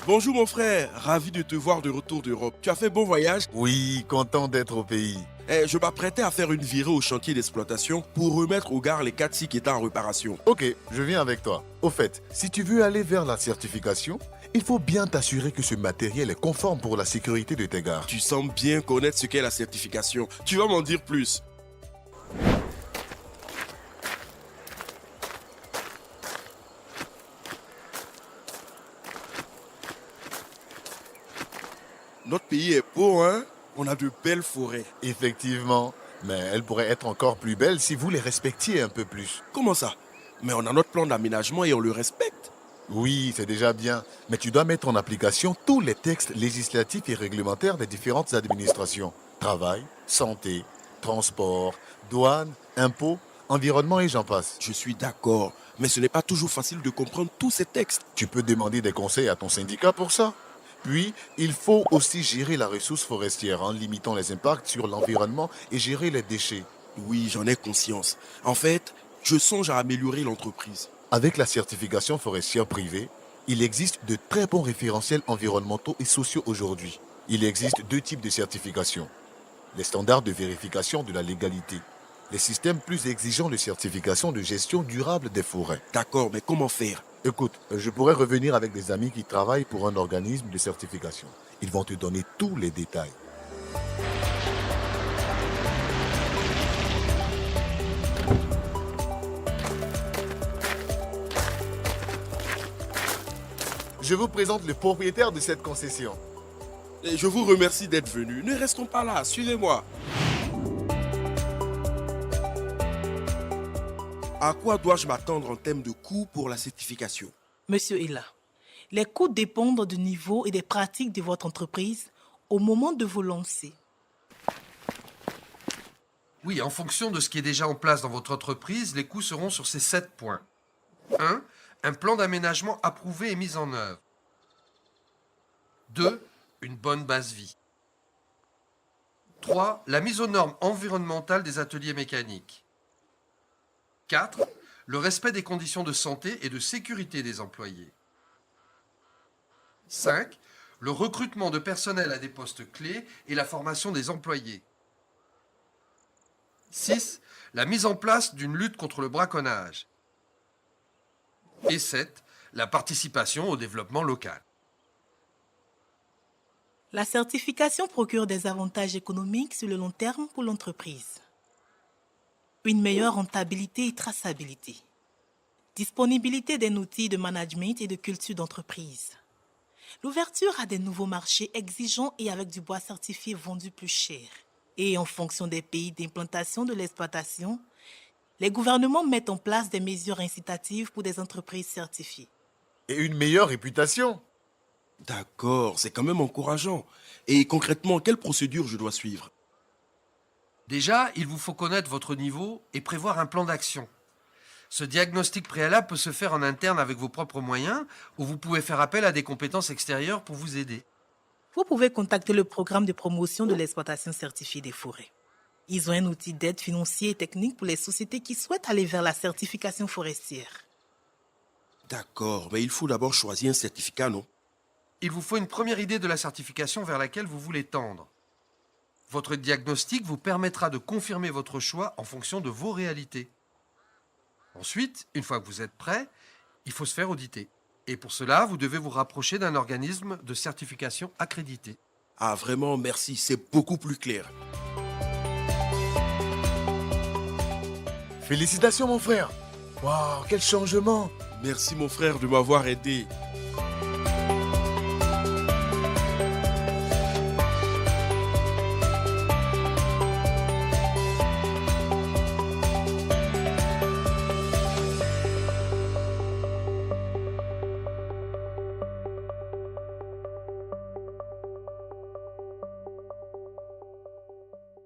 Bonjour mon frère, ravi de te voir de retour d'Europe. Tu as fait bon voyage? Oui, content d'être au pays. Je m'apprêtais à faire une virée au chantier d'exploitation pour remettre au gare les 4 qui étaient en réparation. Ok, je viens avec toi. Au fait, si tu veux aller vers la certification, il faut bien t'assurer que ce matériel est conforme pour la sécurité de tes gares. Tu sembles bien connaître ce qu'est la certification. Tu vas m'en dire plus. Notre pays est beau, hein? On a de belles forêts. Effectivement, mais elles pourraient être encore plus belles si vous les respectiez un peu plus. Comment ça? Mais on a notre plan d'aménagement et on le respecte. Oui, c'est déjà bien, mais tu dois mettre en application tous les textes législatifs et réglementaires des différentes administrations. Travail, santé, transport, douane, impôts, environnement et j'en passe. Je suis d'accord, mais ce n'est pas toujours facile de comprendre tous ces textes. Tu peux demander des conseils à ton syndicat pour ça. Puis, il faut aussi gérer la ressource forestière en limitant les impacts sur l'environnement et gérer les déchets. Oui, j'en ai conscience. En fait, je songe à améliorer l'entreprise. Avec la certification forestière privée, il existe de très bons référentiels environnementaux et sociaux aujourd'hui. Il existe 2 types de certification. Les standards de vérification de la légalité. Les systèmes plus exigeants de certification de gestion durable des forêts. D'accord, mais comment faire? Écoute, je pourrais revenir avec des amis qui travaillent pour un organisme de certification. Ils vont te donner tous les détails. Je vous présente le propriétaire de cette concession. Et je vous remercie d'être venu. Ne restons pas là, suivez-moi. À quoi dois-je m'attendre en termes de coûts pour la certification? Monsieur Hilla, les coûts dépendent du niveau et des pratiques de votre entreprise au moment de vous lancer. Oui, en fonction de ce qui est déjà en place dans votre entreprise, les coûts seront sur ces 7 points. 1. Un plan d'aménagement approuvé et mis en œuvre. 2. Une bonne base vie. 3. La mise aux normes environnementales des ateliers mécaniques. 4. Le respect des conditions de santé et de sécurité des employés. 5. Le recrutement de personnel à des postes clés et la formation des employés. 6. La mise en place d'une lutte contre le braconnage. Et 7. La participation au développement local. La certification procure des avantages économiques sur le long terme pour l'entreprise. Une meilleure rentabilité et traçabilité. Disponibilité d'un outil de management et de culture d'entreprise. L'ouverture à des nouveaux marchés exigeants et avec du bois certifié vendu plus cher. Et en fonction des pays d'implantation de l'exploitation, les gouvernements mettent en place des mesures incitatives pour des entreprises certifiées. Et une meilleure réputation. D'accord, c'est quand même encourageant. Et concrètement, quelle procédure je dois suivre? Déjà, il vous faut connaître votre niveau et prévoir un plan d'action. Ce diagnostic préalable peut se faire en interne avec vos propres moyens ou vous pouvez faire appel à des compétences extérieures pour vous aider. Vous pouvez contacter le programme de promotion de l'exploitation certifiée des forêts. Ils ont un outil d'aide financier et technique pour les sociétés qui souhaitent aller vers la certification forestière. D'accord, mais il faut d'abord choisir un certificat, non? Il vous faut une première idée de la certification vers laquelle vous voulez tendre. Votre diagnostic vous permettra de confirmer votre choix en fonction de vos réalités. Ensuite, une fois que vous êtes prêt, il faut se faire auditer. Et pour cela, vous devez vous rapprocher d'un organisme de certification accrédité. Ah vraiment, merci, c'est beaucoup plus clair. Félicitations mon frère. Waouh, quel changement. Merci mon frère de m'avoir aidé.